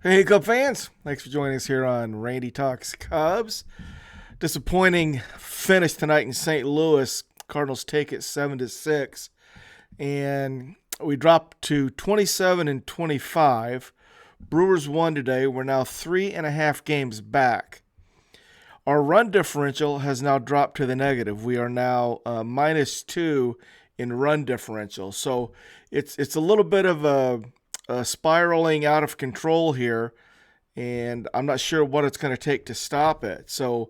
Hey, Cub fans! Thanks for joining us here on Randy Talks Cubs. Disappointing finish tonight in St. Louis. Cardinals take it 7-6, and we dropped to 27-25. Brewers won today. We're now 3.5 games back. Our run differential has now dropped to the negative. We are now -2 in run differential. So it's a little bit of a spiraling out of control here, and I'm not sure what it's going to take to stop it. So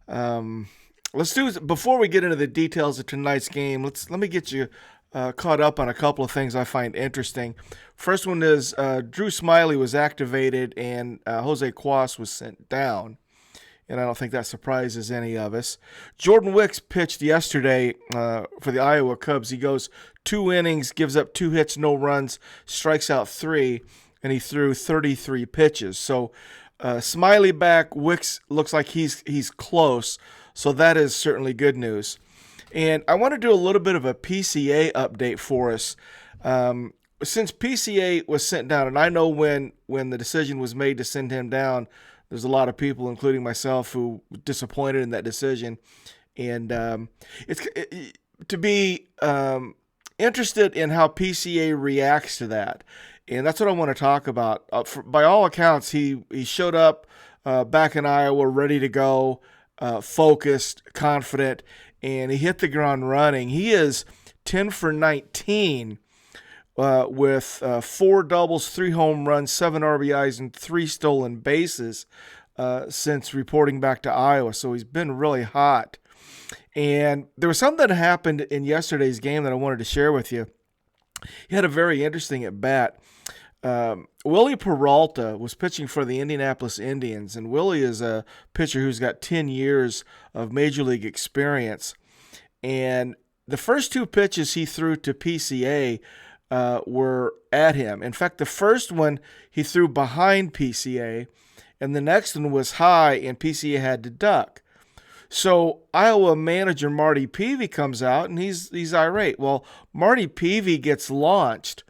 um, let's do before we get into the details of tonight's game. Let me get you caught up on a couple of things I find interesting. First one is Drew Smiley was activated and Jose Cuas was sent down, and I don't think that surprises any of us. Jordan Wicks pitched yesterday for the Iowa Cubs. He goes 2 innings, gives up 2 hits, no runs, strikes out 3, and he threw 33 pitches. So Smiley back, Wicks looks like he's close, so that is certainly good news. And I want to do a little bit of a PCA update for us. Since PCA was sent down, and I know when the decision was made to send him down, there's a lot of people, including myself, who were disappointed in that decision. And to be interested in how PCA reacts to that. And that's what I want to talk about. By all accounts, he showed up back in Iowa ready to go, focused, confident, and he hit the ground running. He is 10 for 19 with 4 doubles, 3 home runs, 7 RBIs, and 3 stolen bases since reporting back to Iowa. So he's been really hot. And there was something that happened in yesterday's game that I wanted to share with you. He had a very interesting at bat. Willie Peralta was pitching for the Indianapolis Indians, and Willie is a pitcher who's got 10 years of major league experience. And the first 2 pitches he threw to PCA were at him. In fact, the first one he threw behind PCA, and the next one was high, and PCA had to duck. So Iowa manager Marty Peavy comes out, and he's irate. Well, Marty Peavy gets launched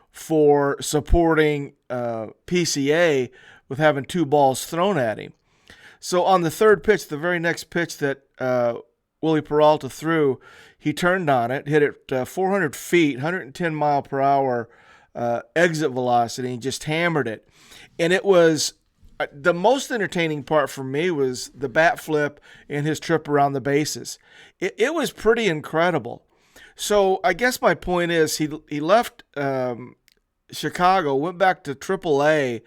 for supporting PCA with having 2 balls thrown at him. So on the third pitch, the very next pitch that Willie Peralta threw, he turned on it, hit it 400 feet, 110 mile per hour exit velocity, and just hammered it. And it was the most entertaining part for me was the bat flip and his trip around the bases. It was pretty incredible. So I guess my point is he left Chicago, went back to AAA,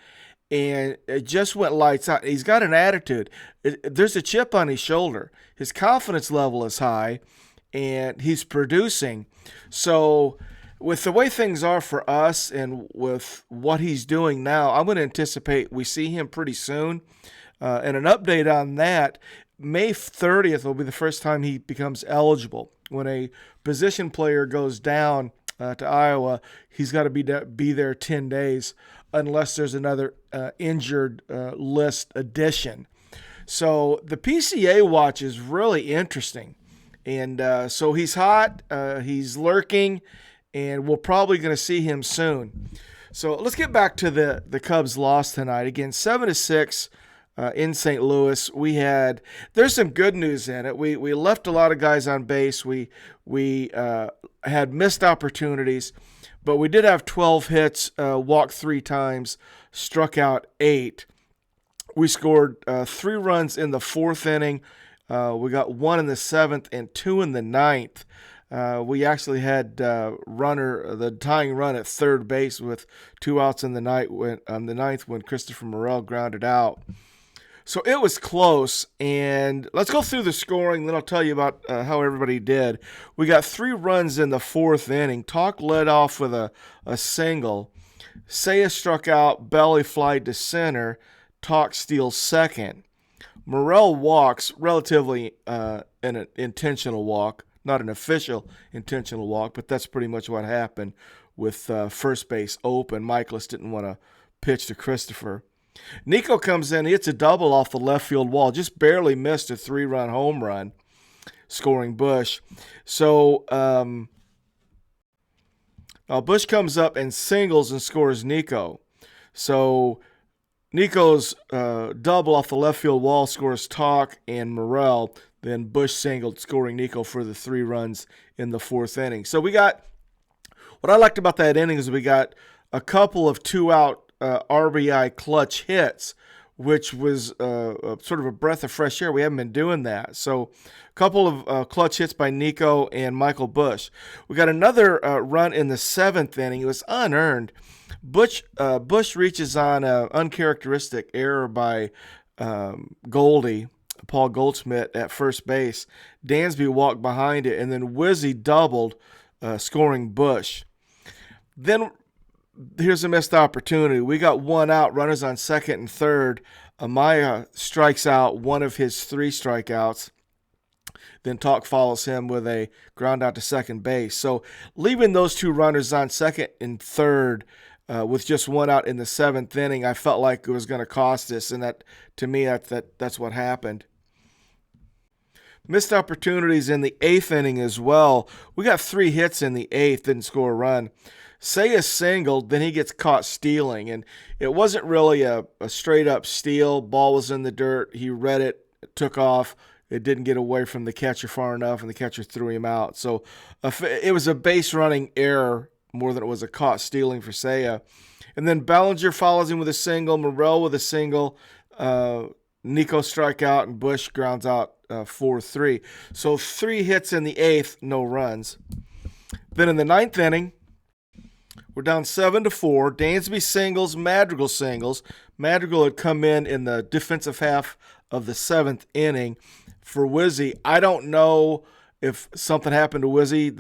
and it just went lights out. He's got an attitude. There's a chip on his shoulder. His confidence level is high, and he's producing. So with the way things are for us and with what he's doing now, I'm going to anticipate we see him pretty soon. And an update on that, May 30th will be the first time he becomes eligible. When a position player goes down to Iowa, he's got to be there 10 days unless there's another injured list addition. So the PCA watch is really interesting. And so he's hot, he's lurking, and we're probably going to see him soon. So let's get back to the Cubs' loss tonight. Again, 7-6 in St. Louis. There's some good news in it. We left a lot of guys on base. We had missed opportunities, but we did have 12 hits, walked 3 times, struck out 8. We scored 3 runs in the 4th inning. We got 1 in the 7th and 2 in the 9th. We actually had the tying run at third base with 2 outs in the 9th when Christopher Morel grounded out. So it was close, and let's go through the scoring, then I'll tell you about how everybody did. We got 3 runs in the 4th inning. Tauch led off with a single. Seiya struck out, Belli flied to center, Tauch steals second. Morel walks, relatively an intentional walk, not an official intentional walk, but that's pretty much what happened with first base open. Michaelis didn't want to pitch to Christopher. Nico comes in, hits a double off the left field wall, just barely missed a 3-run home run, scoring Bush. So Bush comes up and singles and scores Nico. So Nico's double off the left field wall scores Tauch and Morrell. Then Bush singled, scoring Nico for the 3 runs in the 4th inning. So we got, what I liked about that inning is we got a couple of 2-out RBI clutch hits, which was sort of a breath of fresh air. We haven't been doing that. So a couple of clutch hits by Nico and Michael Bush. We got another run in the 7th inning. It was unearned. Bush reaches on an uncharacteristic error by Goldie, Paul Goldschmidt, at first base. Dansby walked behind it, and then Wizzy doubled, scoring Bush. Then here's a missed opportunity. We got 1 out, runners on 2nd and 3rd. Amaya strikes out one of his 3 strikeouts. Then Tauch follows him with a ground out to second base. So leaving those 2 runners on 2nd and 3rd with just 1 out in the 7th inning, I felt like it was going to cost us, and that, to me, that's what happened. Missed opportunities in the 8th inning as well. We got 3 hits in the 8th, didn't score a run. Seiya singled, then he gets caught stealing, and it wasn't really a straight-up steal. Ball was in the dirt. He read it, took off. It didn't get away from the catcher far enough, and the catcher threw him out. So it was a base-running error more than it was a caught stealing for Seiya. And then Bellinger follows him with a single, Morrell with a single, Nico strike out, and Bush grounds out 4-3. So 3 hits in the 8th, no runs. Then in the 9th inning, we're down 7-4. Dansby singles, Madrigal singles. Madrigal had come in the defensive half of the 7th inning for Wizzy. I don't know if something happened to Wizzy.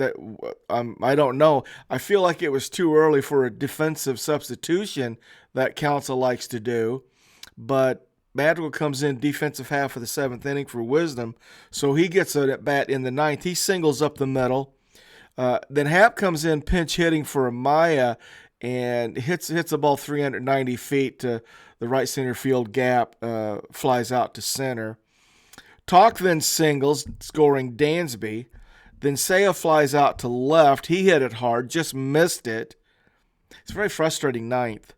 I don't know. I feel like it was too early for a defensive substitution that Council likes to do. But Madrigal comes in defensive half of the 7th inning for Wisdom, so he gets an at-bat in the 9th. He singles up the middle. Then Happ comes in pinch hitting for Amaya and hits the ball 390 feet to the right center field gap, flies out to center. Tauch then singles, scoring Dansby. Then Seiya flies out to left. He hit it hard, just missed it. It's a very frustrating 9th.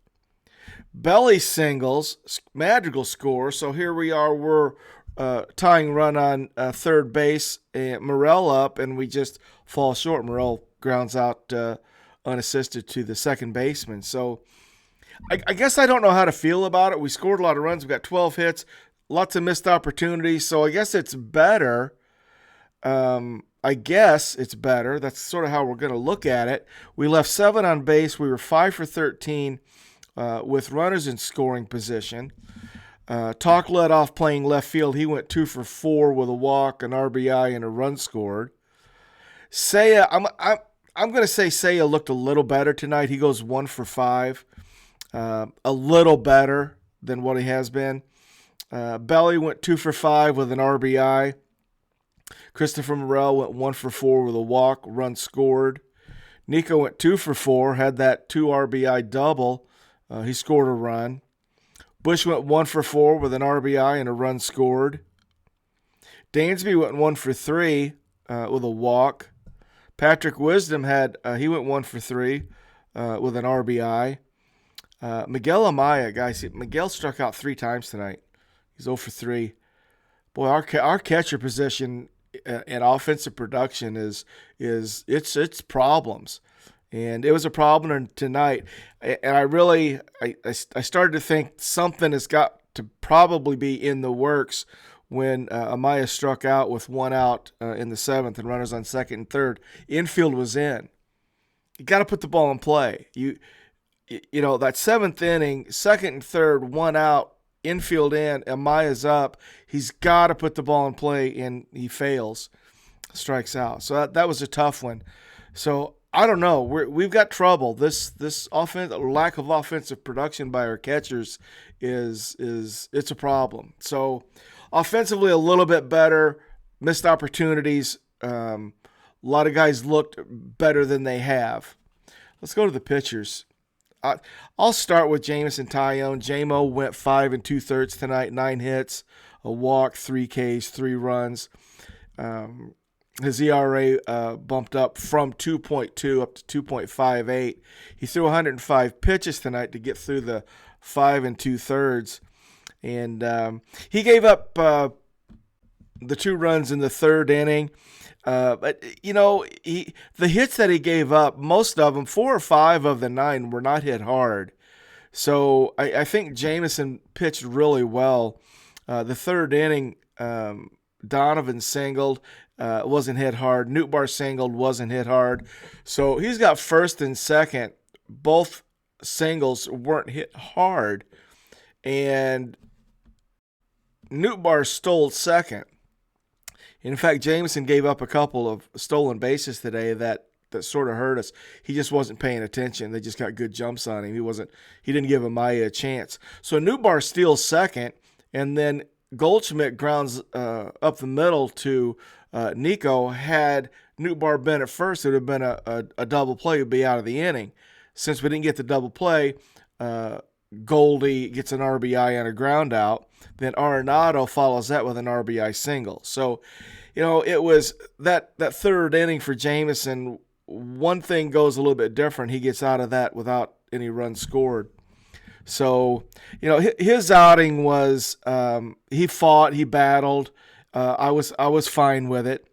Belli singles, Madrigal scores, so here we are. We're tying run on third base, and Morrell up, and we just fall short. Morrell grounds out unassisted to the second baseman. So I guess I don't know how to feel about it. We scored a lot of runs. We got 12 hits, lots of missed opportunities. So I guess it's better. I guess it's better. That's sort of how we're going to look at it. We left 7 on base. We were 5 for 13 with runners in scoring position. Tauch led off playing left field. He went 2 for 4 with a walk, an RBI, and a run scored. Seiya, I'm going to say Seiya looked a little better tonight. He goes 1 for 5, a little better than what he has been. Belli went 2 for 5 with an RBI. Christopher Morrell went 1 for 4 with a walk, run scored. Nico went 2 for 4, had that 2 RBI double. He scored a run. Bush went 1 for 4 with an RBI and a run scored. Dansby went 1 for 3 with a walk. Patrick Wisdom he went 1 for 3 with an RBI. Miguel Amaya, guys, Miguel struck out 3 times tonight. He's 0 for 3. Boy, our catcher position and offensive production is it's problems. And it was a problem tonight. And I started to think something has got to probably be in the works when Amaya struck out with 1 out in the 7th and runners on 2nd and 3rd. Infield was in. You got to put the ball in play. You know, that 7th inning, 2nd and 3rd, 1 out, infield in, Amaya's up. He's got to put the ball in play, and he fails, strikes out. So that was a tough one. So I don't know. We've got trouble. This lack of offensive production by our catchers is it's a problem. So offensively, a little bit better. Missed opportunities. A lot of guys looked better than they have. Let's go to the pitchers. I'll start with Jamison Tyone. JMO went 5 2/3 tonight, 9 hits, a walk, 3 Ks, 3 runs. His ERA bumped up from 2.2 up to 2.58. He threw 105 pitches tonight to get through the 5 2/3. And he gave up the 2 runs in the 3rd inning. But, the hits that he gave up, most of them, 4 or 5 of the 9 were not hit hard. So I think Jameson pitched really well. The 3rd inning, Donovan singled, wasn't hit hard. Nootbaar singled, wasn't hit hard. So he's got 1st and 2nd. Both singles weren't hit hard. And Nootbaar stole 2nd. In fact, Jameson gave up a couple of stolen bases today that sort of hurt us. He just wasn't paying attention. They just got good jumps on him. He didn't give Amaya a chance. So Nootbaar steals 2nd, and then Goldschmidt grounds up the middle to Nico. Had Nootbaar been at first, it would have been a double play. It would be out of the inning. Since we didn't get the double play, Goldie gets an RBI on a ground out. Then Arenado follows that with an RBI single. So, it was that 3rd inning for Jameson. One thing goes a little bit different. He gets out of that without any runs scored. So, his outing was he fought, he battled. I was fine with it.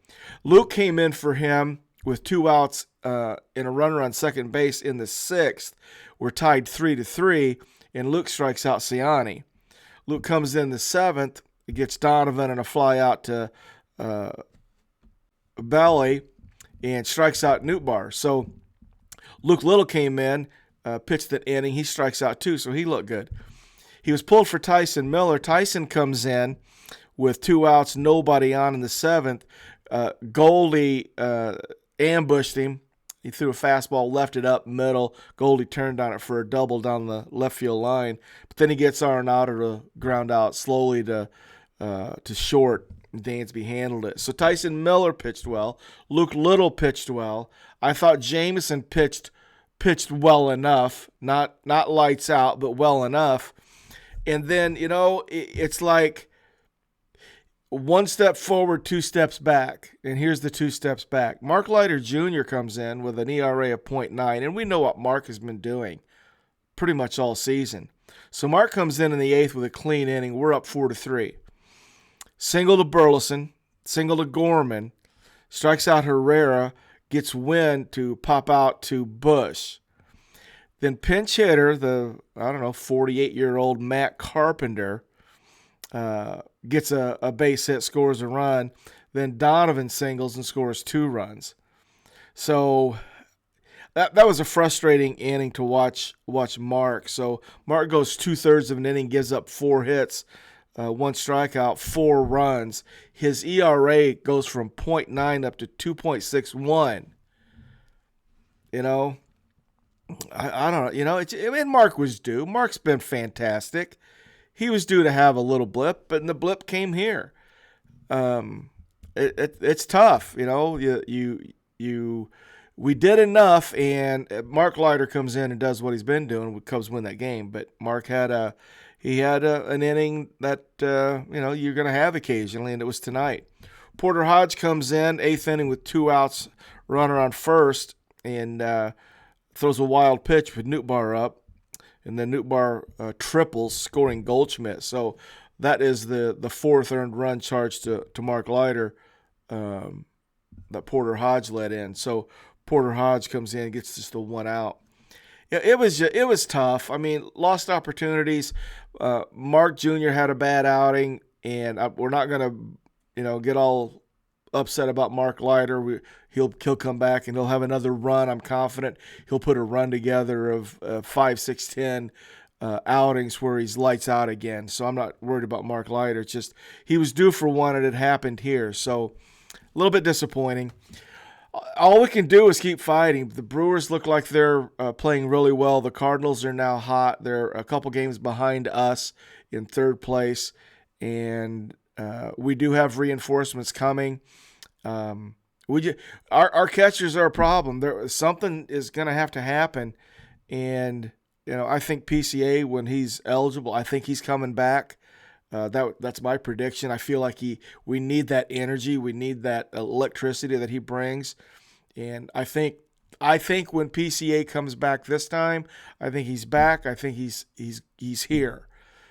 Luke came in for him with 2 outs and a runner on second base in the 6th. We're tied 3-3, and Luke strikes out Ciani. Luke comes in the 7th, gets Donovan and a fly out to Belli, and strikes out Nootbaar. So Luke Little came in, pitched an inning. He strikes out 2, so he looked good. He was pulled for Tyson Miller. Tyson comes in with 2 outs, nobody on in the 7th. Goldie ambushed him. He threw a fastball, left it up middle. Goldie turned on it for a double down the left field line. But then he gets Arenado to ground out slowly to short. Dansby handled it. So Tyson Miller pitched well. Luke Little pitched well. I thought Jameson pitched well enough. Not lights out, but well enough. And then, it's like 1 step forward, 2 steps back. And here's the 2 steps back. Mark Leiter Jr. comes in with an ERA of 0.9, and we know what Mark has been doing pretty much all season. So Mark comes in the 8th with a clean inning. We're up 4-3. Single to Burleson, single to Gorman, strikes out Herrera, gets Wynn to pop out to Bush. Then pinch hitter, the 48-year-old Matt Carpenter, gets a base hit, scores a run. Then Donovan singles and scores 2 runs. So that was a frustrating inning to watch Mark. So Mark goes 2/3 of an inning, gives up 4 hits, 1 strikeout, 4 runs. His ERA goes from 0.9 up to 2.61. I don't know. And Mark was due. Mark's been fantastic. He was due to have a little blip, but the blip came here. It's tough, we did enough, and Mark Leiter comes in and does what he's been doing. Cubs win that game, but Mark had an inning that you're going to have occasionally, and it was tonight. Porter Hodge comes in 8th inning with 2 outs, runner on first, and throws a wild pitch with Nootbaar up. And then Nootbaar triples, scoring Goldschmidt. So that is the 4th earned run charged to Mark Leiter that Porter Hodge let in. So Porter Hodge comes in and gets just the 1 out. It was tough. I mean, lost opportunities. Mark Jr. had a bad outing, and we're not going to get all upset about Mark Leiter. He'll come back and he'll have another run. I'm confident he'll put a run together of 5, 6, 10 outings where he's lights out again. So I'm not worried about Mark Leiter. It's just he was due for one, and it happened here. So a little bit disappointing. All we can do is keep fighting. The Brewers look like they're playing really well. The Cardinals are now hot. They're a couple games behind us in 3rd place, and we do have reinforcements coming. Our catchers are a problem. Something is going to have to happen, and I think PCA, when he's eligible, I think he's coming back. That's my prediction. I feel like we need that energy, we need that electricity that he brings, and I think I think when PCA comes back this time, I think he's back. I think he's here.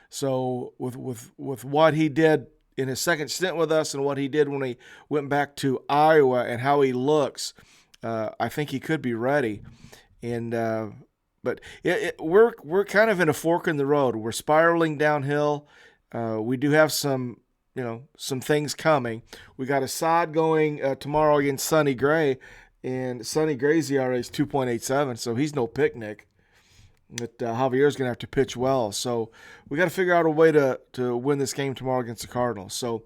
So with what he did in his second stint with us and what he did when he went back to Iowa and how he looks, I think he could be ready. And but we're kind of in a fork in the road. We're spiraling downhill. We do have some things coming. We got a sod going tomorrow against Sonny Gray, and Sonny Gray's ERA is 2.87, so he's no picnic. That Javier's going to have to pitch well. So we got to figure out a way to win this game tomorrow against the Cardinals. So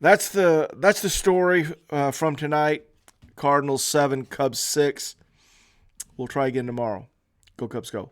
that's the story from tonight. Cardinals 7, Cubs 6. We'll try again tomorrow. Go Cubs, go.